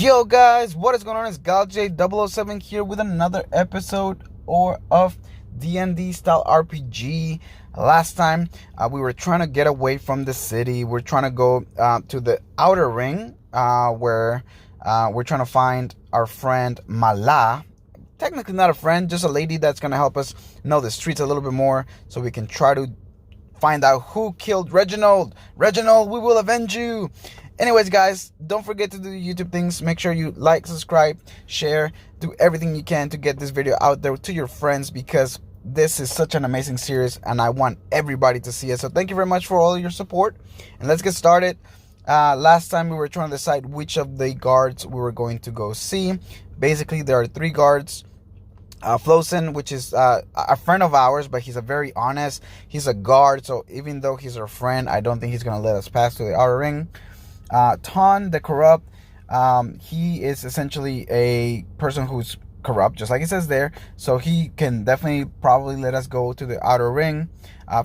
Yo guys, what is going on? It's GalJ007 here with another episode of D&D style RPG. Last time we were trying to get away from the city. We're trying to go to the outer ring where we're trying to find our friend Mala. Technically not a friend, just a lady that's going to help us know the streets a little bit more so we can try to find out who killed Reginald. Reginald, we will avenge you. Anyways, guys, don't forget to do the YouTube things. Make sure you like, subscribe, share, do everything you can to get this video out there to your friends, because this is such an amazing series and I want everybody to see it. So thank you very much for all your support, and let's get started. Last time we were trying to decide which of the guards we were going to go see. Basically, there are 3 guards. Flosen, which is a friend of ours, but he's a very honest. He's a guard, so even though he's our friend, I don't think he's going to let us pass to the outer ring. Ton, the corrupt, he is essentially a person who's corrupt, just like it says there, so he can definitely probably let us go to the outer ring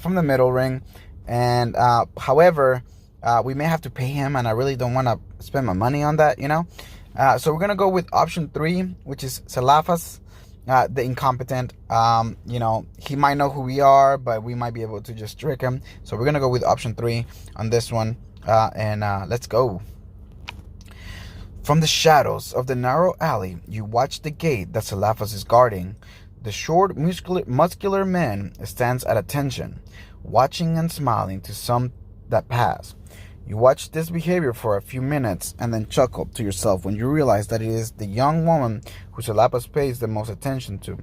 from the middle ring. And however, we may have to pay him, and I really don't want to spend my money on that, you know. So we're gonna go with option 3, which is Salafas, the incompetent. You know, he might know who we are, but we might be able to just trick him. So we're gonna go with option 3 on this one. And let's go. From the shadows of the narrow alley, you watch the gate that Salafas is guarding. The short, muscular man stands at attention, watching and smiling to some that pass. You watch this behavior for a few minutes and then chuckle to yourself when you realize that it is the young woman who Salafas pays the most attention to.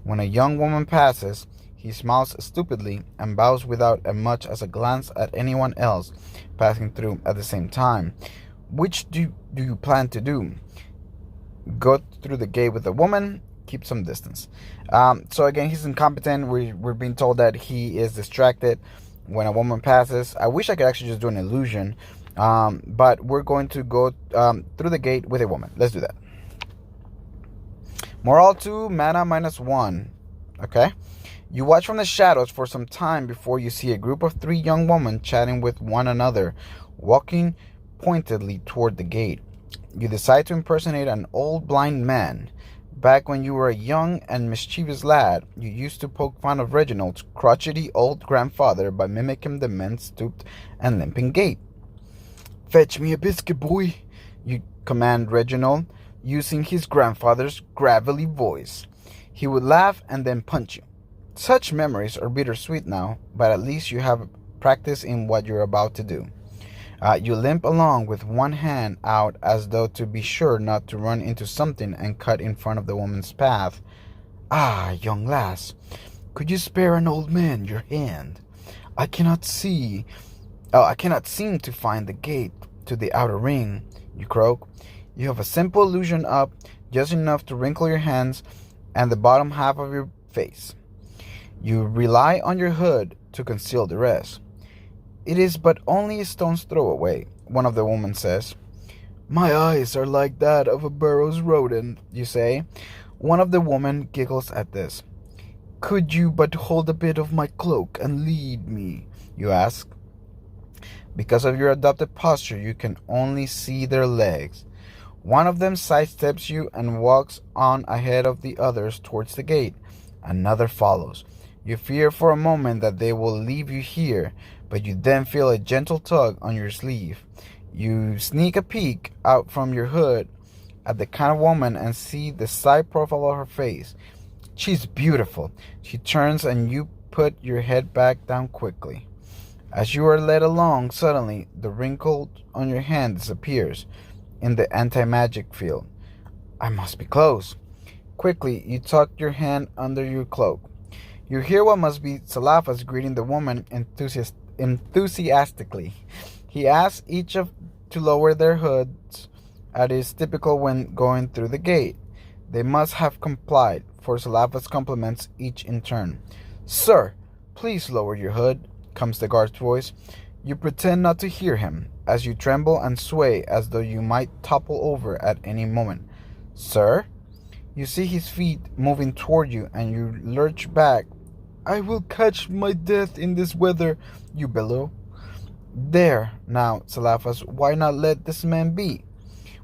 When a young woman passes, he smiles stupidly and bows without as much as a glance at anyone else passing through at the same time. Which do you plan to do? Go through the gate with the woman, keep some distance. So again, he's incompetent. We're being told that he is distracted when a woman passes. I wish I could actually just do an illusion, but we're going to go through the gate with a woman. Let's do that. Morale 2, mana -1. Okay. You watch from the shadows for some time before you see a group of 3 young women chatting with one another, walking pointedly toward the gate. You decide to impersonate an old blind man. Back when you were a young and mischievous lad, you used to poke fun of Reginald's crotchety old grandfather by mimicking the man's stooped and limping gait. "Fetch me a biscuit, boy," you command Reginald, using his grandfather's gravelly voice. He would laugh and then punch you. Such memories are bittersweet now, but at least you have practice in what you're about to do. You limp along with one hand out as though to be sure not to run into something and cut in front of the woman's path. "Ah, young lass, could you spare an old man your hand? I cannot seem to find the gate to the outer ring," you croak. You have a simple illusion up, just enough to wrinkle your hands and the bottom half of your face. You rely on your hood to conceal the rest. "It is but only a stone's throw away," one of the women says. "My eyes are like that of a burrow's rodent," you say. One of the women giggles at this. "Could you but hold a bit of my cloak and lead me?" you ask. Because of your adopted posture, you can only see their legs. One of them sidesteps you and walks on ahead of the others towards the gate. Another follows. You fear for a moment that they will leave you here, but you then feel a gentle tug on your sleeve. You sneak a peek out from your hood at the kind of woman and see the side profile of her face. She's beautiful. She turns and you put your head back down quickly. As you are led along, suddenly the wrinkle on your hand disappears in the anti-magic field. "I must be close." Quickly, you tuck your hand under your cloak. You hear what must be Salafas greeting the woman enthusiastically. He asks each to lower their hoods, as is typical when going through the gate. They must have complied, for Salafas compliments each in turn. "Sir, please lower your hood," comes the guard's voice. You pretend not to hear him, as you tremble and sway as though you might topple over at any moment. "Sir?" You see his feet moving toward you and you lurch back. "I will catch my death in this weather," you bellow. "There, now, Salafas, why not let this man be?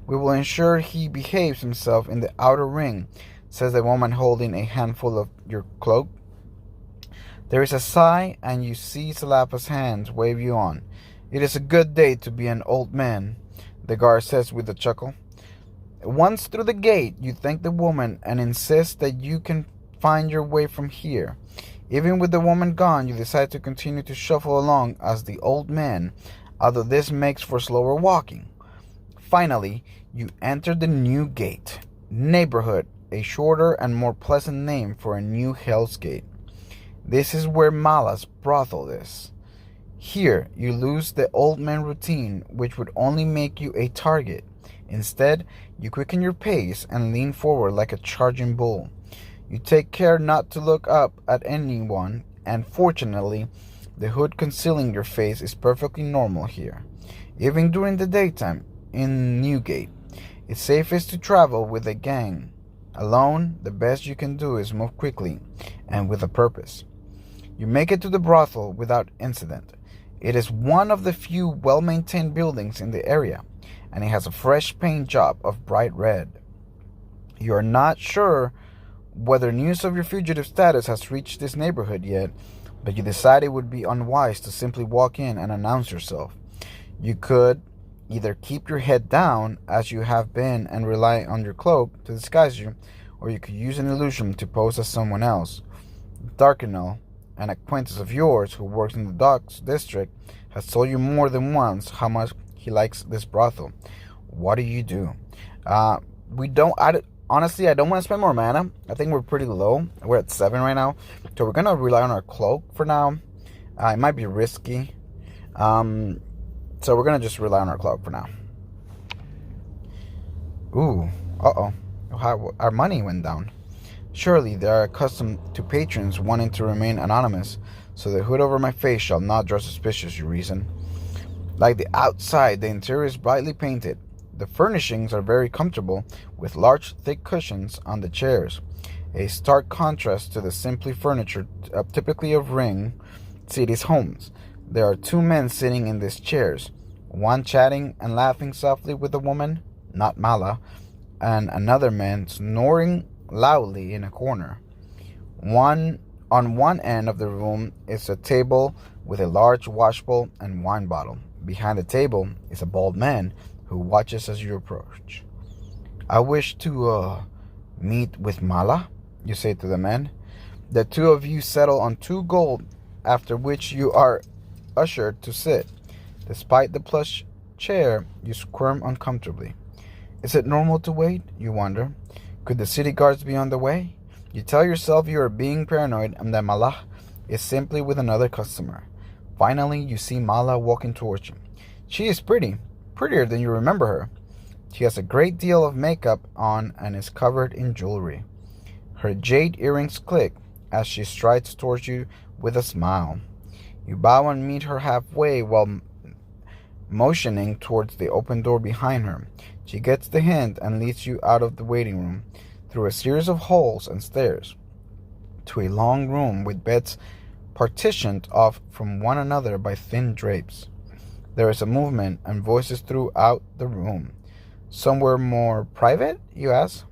We will ensure he behaves himself in the outer ring, says the woman holding a handful of your cloak. There is a sigh, and you see Salapa's hands wave you on. It is a good day to be an old man, the guard says with a chuckle. Once through the gate, you thank the woman and insist that you can find your way from here. Even with the woman gone, you decide to continue to shuffle along as the old man, although this makes for slower walking. Finally, you enter the new gate. Neighborhood, a shorter and more pleasant name for a new Hell's Gate. This is where Mala's brothel is. Here, you lose the old man routine, which would only make you a target. Instead, you quicken your pace and lean forward like a charging bull. You take care not to look up at anyone, and fortunately, the hood concealing your face is perfectly normal here. Even during the daytime, in Newgate, it's safest to travel with a gang. Alone, the best you can do is move quickly and with a purpose. You make it to the brothel without incident. It is one of the few well-maintained buildings in the area, and it has a fresh paint job of bright red. You are not sure whether news of your fugitive status has reached this neighborhood yet, but you decide it would be unwise to simply walk in and announce yourself. You could either keep your head down, as you have been, and rely on your cloak to disguise you, or you could use an illusion to pose as someone else. Darkanel, an acquaintance of yours who works in the docks district, has told you more than once how much he likes this brothel. What do? Honestly, I don't want to spend more mana. I think we're pretty low. We're at 7 right now. So we're going to rely on our cloak for now. It might be risky. So we're going to just rely on our cloak for now. Ooh. Uh-oh. Our money went down. Surely they are accustomed to patrons wanting to remain anonymous, so the hood over my face shall not draw suspicious, you reason. Like the outside, the interior is brightly painted. The furnishings are very comfortable, with large, thick cushions on the chairs, a stark contrast to the simply furniture typically of ring cities' homes. There are 2 men sitting in these chairs, one chatting and laughing softly with a woman, not Mala, and another man snoring loudly in a corner. On one end of the room is a table with a large washbowl and wine bottle. Behind the table is a bald man who watches as you approach. I wish to meet with Mala, you say to the man. The 2 of you settle on 2 gold, after which you are ushered to sit. Despite the plush chair, you squirm uncomfortably. Is it normal to wait, you wonder? Could the city guards be on the way? You tell yourself you are being paranoid and that Mala is simply with another customer. Finally, you see Mala walking towards you. She is prettier than you remember her. She has a great deal of makeup on and is covered in jewelry. Her jade earrings click as she strides towards you with a smile. You bow and meet her halfway while motioning towards the open door behind her. She gets the hint and leads you out of the waiting room, through a series of halls and stairs, to a long room with beds partitioned off from one another by thin drapes. There is a movement and voices throughout the room. Somewhere more private, you ask?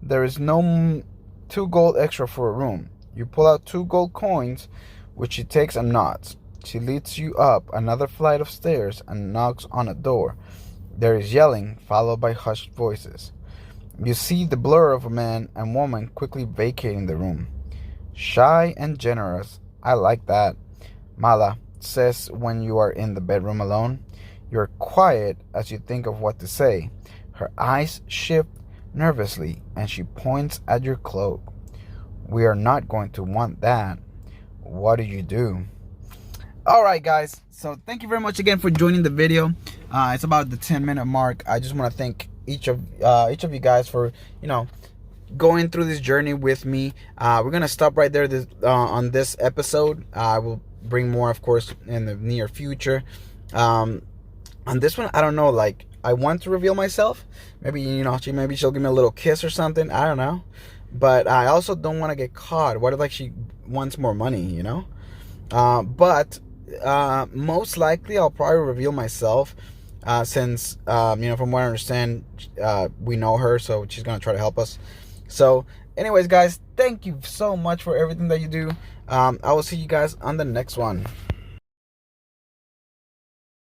There is no 2 gold extra for a room. You pull out 2 gold coins, which she takes and nods. She leads you up another flight of stairs and knocks on a door. There is yelling, followed by hushed voices. You see the blur of a man and woman quickly vacating the room. Shy and generous. I like that. Mala says when you are in the bedroom alone. You are quiet as you think of what to say. Her eyes shift nervously and she points at your cloak. We are not going to want that. What do? Alright guys, so thank you very much again for joining the video. It's about the 10-minute mark. I just want to thank each of you guys for, going through this journey with me. We're gonna stop right there on this episode. I will bring more, of course, in the near future. On this one, I don't know, like, I want to reveal myself. Maybe, maybe she'll give me a little kiss or something. I don't know. But I also don't want to get caught. What if, like, she wants more money, But most likely I'll probably reveal myself. since from what I understand, we know her, so she's gonna try to help us. So anyways, guys, thank you so much for everything that you do. I will see you guys on the next one.